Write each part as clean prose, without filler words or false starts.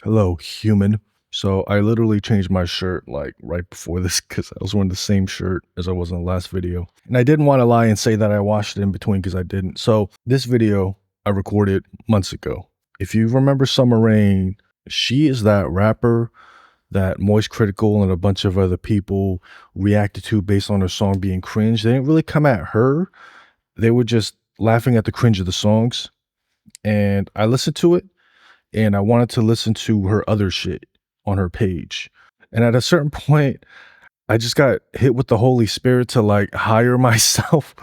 Hello, human. So I literally changed my shirt like right before this because I was wearing the same shirt as I was in the last video. And I didn't want to lie and say that I washed it in between because I didn't. So this video I recorded months ago. If you remember Summer Rain, she is that rapper that Moist Critical and a bunch of other people reacted to based on her song being cringe. They didn't really come at her. They were just laughing at the cringe of the songs. And I listened to it and I wanted to listen to her other shit on her page. And at a certain point, I just got hit with the Holy Spirit to like hire myself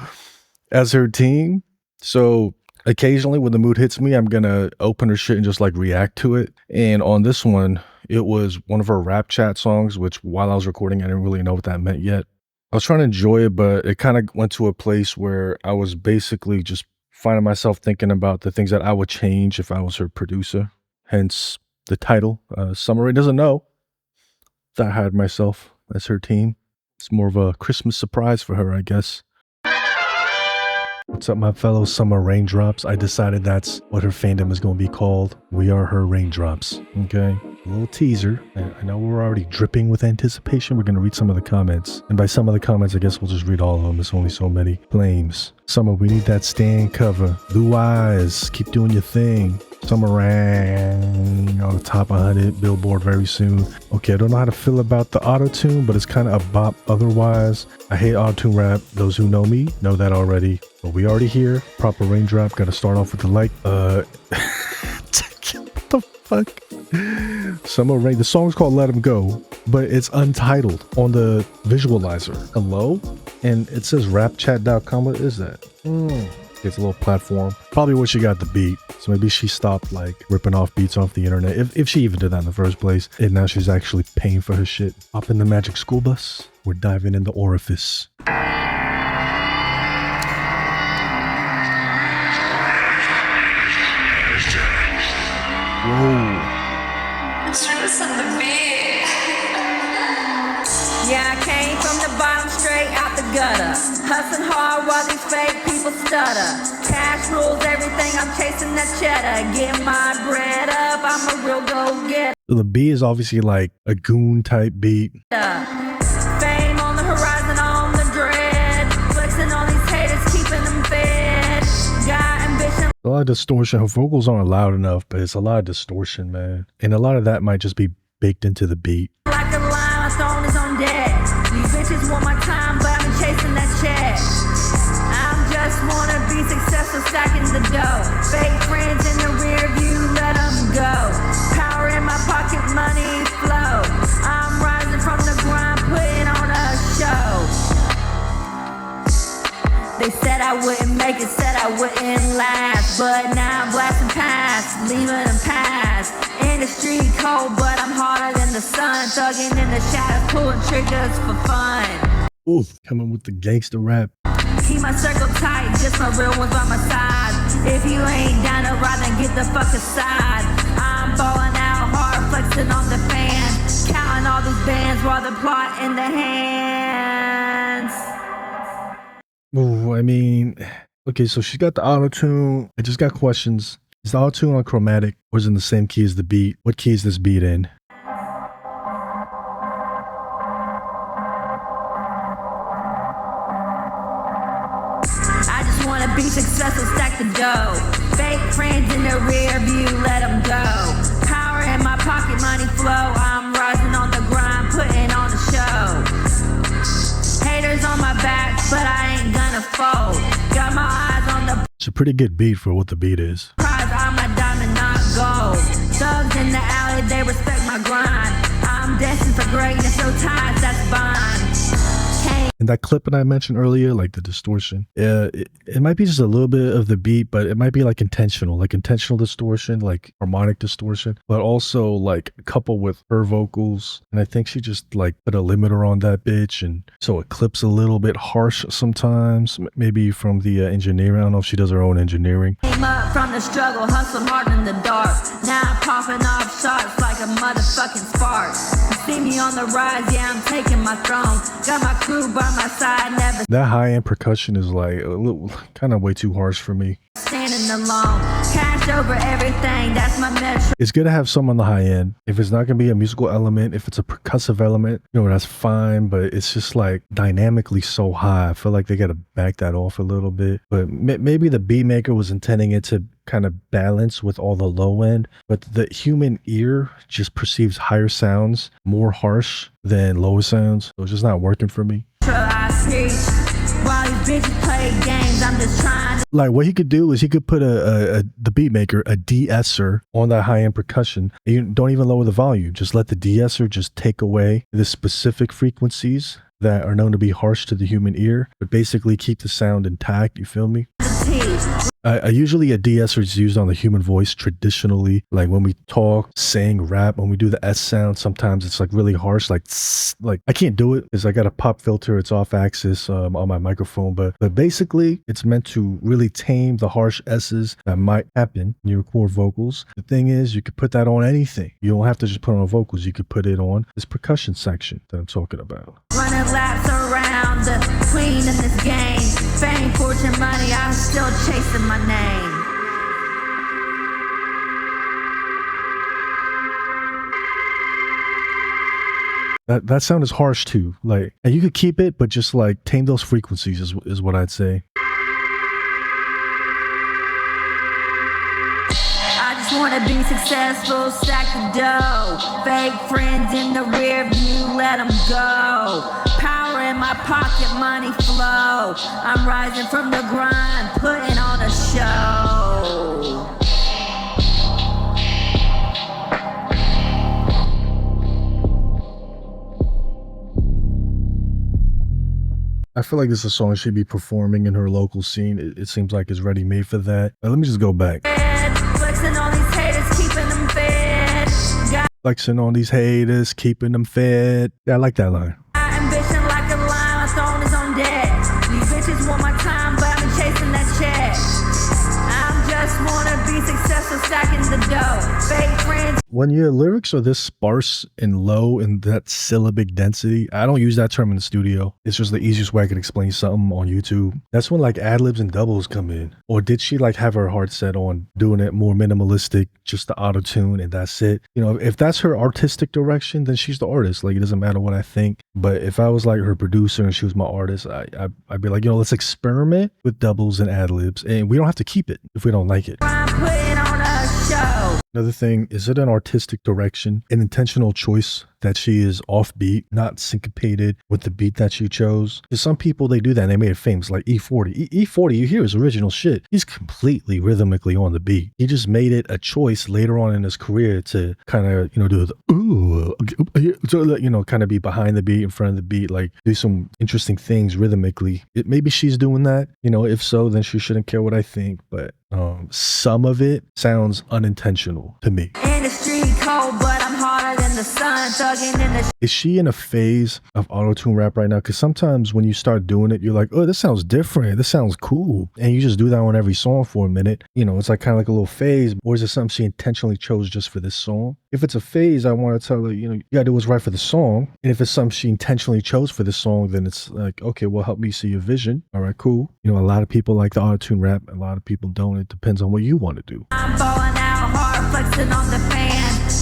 as her team. So occasionally when the mood hits me, I'm gonna open her shit and just like react to it. And on this one, it was one of her RapChat songs, which while I was recording, I didn't really know what that meant yet. I was trying to enjoy it, but it kind of went to a place where I was basically just finding myself thinking about the things that I would change if I was her producer. Hence the title. Summer Rain doesn't know that I hired myself as her team. It's more of a Christmas surprise for her, I guess. What's up, my fellow summer raindrops? I decided that's what her fandom is going to be called. We are her raindrops. Okay. A little teaser. I know we're already dripping with anticipation. We're going to read some of the comments. And by some of the comments, I guess we'll just read all of them. There's only so many. Flames. Summer, we need that stand cover. Blue eyes. Keep doing your thing. Summer Rain on the top 100 Billboard very soon. Okay, I don't know how to feel about the auto-tune, but it's kind of a bop otherwise. I hate auto-tune rap. Those who know me know that already. But we already here. Proper raindrop. Got to start off with the like. What the fuck? Summer Rain. The song's called Let 'Em Go, but it's untitled on the visualizer. Hello? And it says rapchat.com. What is that? It's a little platform. Probably where she got the beat. So maybe she stopped like ripping off beats off the internet. If she even did that in the first place. And now she's actually paying for her shit. Hop in the magic school bus. We're diving in the orifice. Whoa. Yeah, I came from the bottom straight out the gutter. Hustling hard while these fake people stutter. Cash rules everything, I'm chasing that cheddar. Get my bread up, I'm a real go-getter. The beat is obviously like a goon type beat. Fame on the horizon, on the dread. Flexing on these haters, keeping them fed. Got ambition. A lot of distortion. Her vocals aren't loud enough, but it's a lot of distortion, man. And a lot of that might just be baked into the beat. Like a limestone is on deck. These bitches want my time, but I'm chasing that check. I'm just wanna be successful, stacking the dough. Fake friends in the rear view, let them go. Power in my pocket, money flow. I'm rising from the grind, putting on a show. They said I wouldn't make it, said I wouldn't last. But now I'm blasting past, leaving them past. In the street cold, but I'm hotter than the sun. Thugging in the shadows, pulling triggers for fun. Oof, coming with the gangster rap. Keep my circle tight, just my real ones by my side. If you ain't down to ride, then get the fuck aside. I'm balling out hard, flexing on the fan. Counting all these bands while the plot in the hands. Ooh, I mean, okay, so she got the auto-tune. I just got questions. Is the auto-tune on chromatic or is it in the same key as the beat? What key is this beat in? I just wanna be successful, stack the dough. Fake friends in the rear view, let them go. Power in my pocket, money flow. I'm rising on the grind, putting on the show. Haters on my back, but I ain't gonna fold. Got my eyes on the It's a pretty good beat for what the beat is. prize, I'm a diamond, not gold. Thugs in the alley, they respect my grind. I'm destined for greatness, no ties, that's fine. And that clip that I mentioned earlier, like the distortion, it might be just a little bit of the beat, but it might be like intentional distortion, like harmonic distortion, but also like coupled with her vocals. And I think she just like put a limiter on that bitch. And so it clips a little bit harsh sometimes, maybe from the engineering. I don't know if she does her own engineering. Came up from the struggle, hustled hard in the dark. Now I'm popping off shots like a motherfucking spark. You see me on the rise, yeah, I'm taking my throne. Got my crew by my side, never That high-end percussion is like a little kind of way too harsh for me. standing alone. Cash over everything, that's my metro. It's good to have some on the high end. If it's not gonna be a musical element, if it's a percussive element, you know, that's fine. But it's just like dynamically so high. I feel like they gotta back that off a little bit. But maybe the beat maker was intending it to kind of balance with all the low end, but the human ear just perceives higher sounds more harsh than lower sounds. So it's just not working for me. I preach while these bitches play games. I'm just trying to Like what he could do is he could put the beat maker, a de-esser on that high-end percussion. And you don't even lower the volume. Just let the de-esser just take away the specific frequencies that are known to be harsh to the human ear, but basically keep the sound intact. You feel me? teach. Usually a de-esser is used on the human voice traditionally, like when we talk, sing, rap, when we do the S sound, sometimes it's like really harsh, like tss, like I can't do it because I got a pop filter, it's off axis on my microphone, but basically it's meant to really tame the harsh S's that might happen when you record vocals. The thing is, you could put that on anything. You don't have to just put it on vocals, you could put it on this percussion section that I'm talking about. Running laps around the queen in this game. Fame, fortune, money, I'm still chasing my name. That sound is harsh too. Like, and you could keep it, but just like tame those frequencies is what I'd say. I just wanna be successful, stack the dough. Fake friends in the rear view, let them go. Power in my pocket, money flow. I'm rising from the grind, putting on a show. I feel like this is a song she'd be performing in her local scene. It seems like it's ready made for that. Let me just go back. Flexing on these haters, keeping them fed. Got Flexing on these haters, keeping them fed. Yeah, I like that line. ambition like a lion, my throne is on deck. These bitches want my time, but I'm chasing that check. I'm just wanna be successful, stacking the dough. Fake friends. When your lyrics are this sparse and low in that syllabic density, I don't use that term in the studio. It's just the easiest way I can explain something on YouTube. That's when like ad-libs and doubles come in. Or did she like have her heart set on doing it more minimalistic, just the auto-tune and that's it? You know, if that's her artistic direction, then she's the artist. Like, it doesn't matter what I think. But if I was like her producer and she was my artist, I'd be like, you know, let's experiment with doubles and ad-libs, and we don't have to keep it if we don't like it. I'm putting on a show. Another thing, is it an artistic direction, an intentional choice that she is offbeat, not syncopated with the beat that she chose? Because some people, they do that and they made it famous, like E40. E40, you hear his original shit. He's completely rhythmically on the beat. He just made it a choice later on in his career to kind of, you know, do the, ooh, so, you know, kind of be behind the beat, in front of the beat, like do some interesting things rhythmically. Maybe she's doing that, you know, if so, then she shouldn't care what I think, but some of it sounds unintentional to me. In the street cold, but I'm harder than the sun. Thugging in the Is she in a phase of auto-tune rap right now? Because sometimes when you start doing it, you're like, oh, this sounds different. This sounds cool. And you just do that on every song for a minute. You know, it's like kind of like a little phase. Or is it something she intentionally chose just for this song? If it's a phase, I want to tell her, you know, you gotta do what's right for the song. And if it's something she intentionally chose for this song, then it's like, okay, well, help me see your vision. All right, cool. You know, a lot of people like the auto-tune rap. A lot of people don't. It depends on what you want to do. I'm falling out hard, flexing on the fan.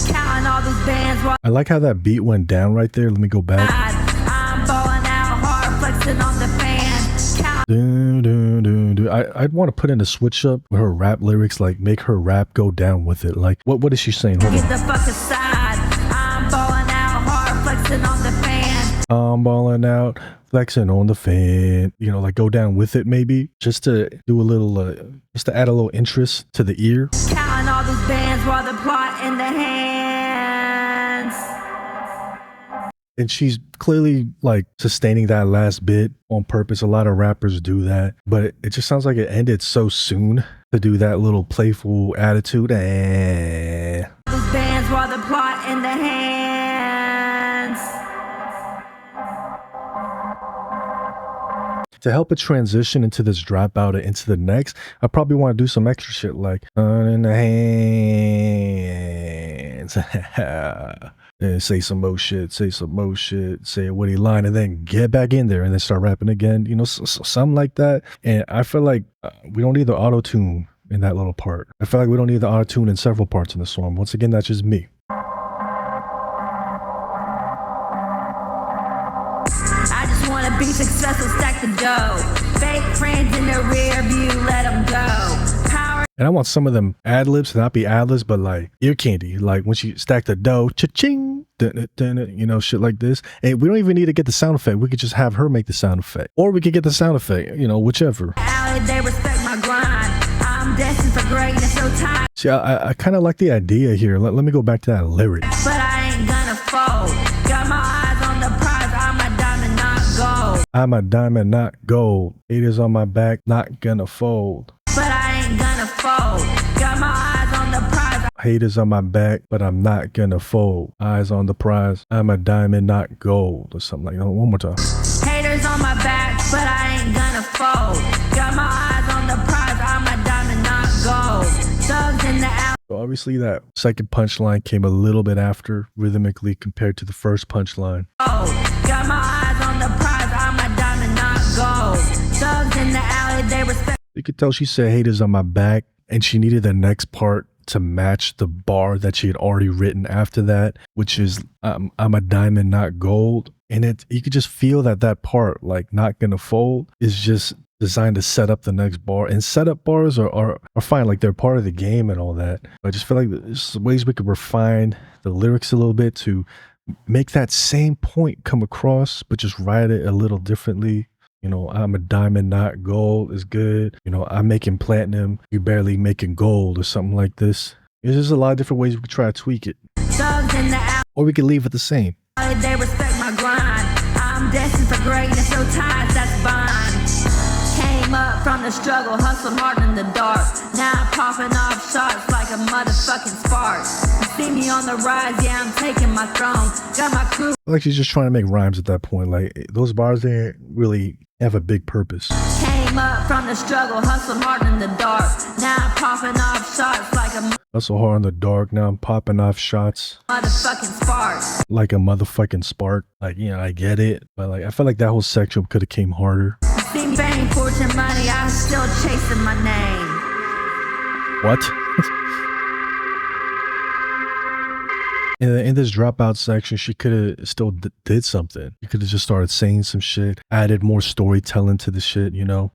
Counting all these bands while I like how that beat went down right there. Let me go back. I'm falling out hard, flexing on the fan. Counting I'd want to put in a switch up with her rap lyrics, like make her rap go down with it. Like, what is she saying? Hold get on. the fuck aside. I'm falling out hard, flexing on the fan. I'm balling out, flexing on the fan. You know, like go down with it maybe, just to do a little, just to add a little interest to the ear. Counting all these bands while the plot in the hands. And she's clearly like sustaining that last bit on purpose. A lot of rappers do that, but it just sounds like it ended so soon to do that little playful attitude. These bands while the plot in the hands. To help it transition into this dropout and into the next, I probably want to do some extra shit like in the hand. lines. And say some more shit, say a witty line, and then get back in there and then start rapping again, you know, something like that. And I feel like we don't need the auto-tune in that little part. I feel like we don't need the auto-tune in several parts in the song. Once again, that's just me. I just want to be successful, stack the dough. Fake friends in the rear view, let them go. Power. And I want some of them ad-libs to not be ad-libs, but like ear candy. Like when she stack the dough, cha-ching, you know, shit like this. And we don't even need to get the sound effect. We could just have her make the sound effect. Or we could get the sound effect, you know, whichever. They respect my grind. I'm destined for greatness, so tired. See, I kind of like the idea here. Let me go back to that lyric. But I ain't gonna fold. Got my eyes on the prize. I'm a diamond, not gold. I'm a diamond, not gold. Haters on my back, not gonna fold. But I ain't gonna fold. Got my eyes on the prize. Haters on my back, but I'm not gonna fold. Eyes on the prize. I'm a diamond, not gold. Or something like that. One more time. Haters on my back, but I ain't gonna fold. Got my eyes on the prize. I'm a diamond, not gold. Thugs in the alley. So obviously that second punchline came a little bit after rhythmically compared to the first punchline. Got my eyes on the prize. I'm a diamond, not gold. Thugs in the alley, they respect. You could tell she said haters on my back, and she needed the next part to match the bar that she had already written after that, which is I'm a diamond, not gold. And you could just feel that part, like not gonna fold, is just designed to set up the next bar. And setup bars are fine, like they're part of the game and all that. But I just feel like there's ways we could refine the lyrics a little bit to make that same point come across, but just write it a little differently. You know, I'm a diamond, not gold is good. You know, I'm making platinum, you barely making gold or something like this. There's just a lot of different ways we could try to tweak it. Thugs in the alley, Or we could leave it the same. they respect my grind. I'm destined for greatness, so ties, that's fine. Came up from the struggle, hustled hard in the dark. Now I'm popping off shots like a motherfucking spark. You see me on the rise, yeah, I'm taking my throne. Got my crew. Like she's just trying to make rhymes at that point. Like those bars there really have a big purpose. Came up from the struggle, hustled hard in the dark. Now I'm popping off shots like a Hustle hard in the dark, now I'm popping off shots motherfucking spark. like a motherfucking spark. Like, you know, I get it, but like I feel like that whole section could have came harder. See fame, fortune, money, I'm still chasing my name. What? In this dropout section, she could have still did something. You could have just started saying some shit, added more storytelling to the shit, you know?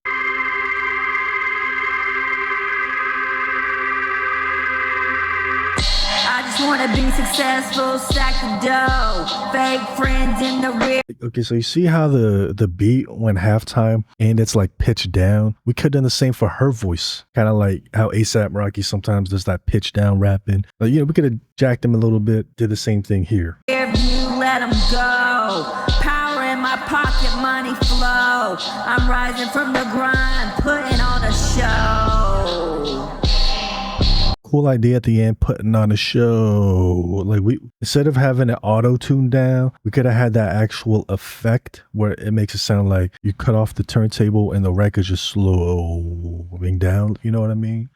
I just wanna be successful, stack the dough. Fake friends in the rear. Okay, so you see how the beat went halftime and it's like pitched down? We could have done the same for her voice. Kind of like how A$AP Rocky sometimes does that pitch down rapping. But, you know, we could have jacked him a little bit, did the same thing here. If you let them go, power in my pocket, money flow. I'm rising from the grind, putting on a show. Cool idea at the end, putting on a show. Like we, instead of having it auto-tuned down, we could have had that actual effect where it makes it sound like you cut off the turntable and the record's just slowing down. You know what I mean?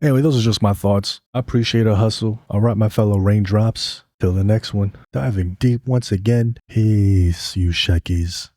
Anyway, those are just my thoughts. I appreciate a hustle. All right, my fellow raindrops. Till the next one. Diving deep once again. Peace, you shekkies.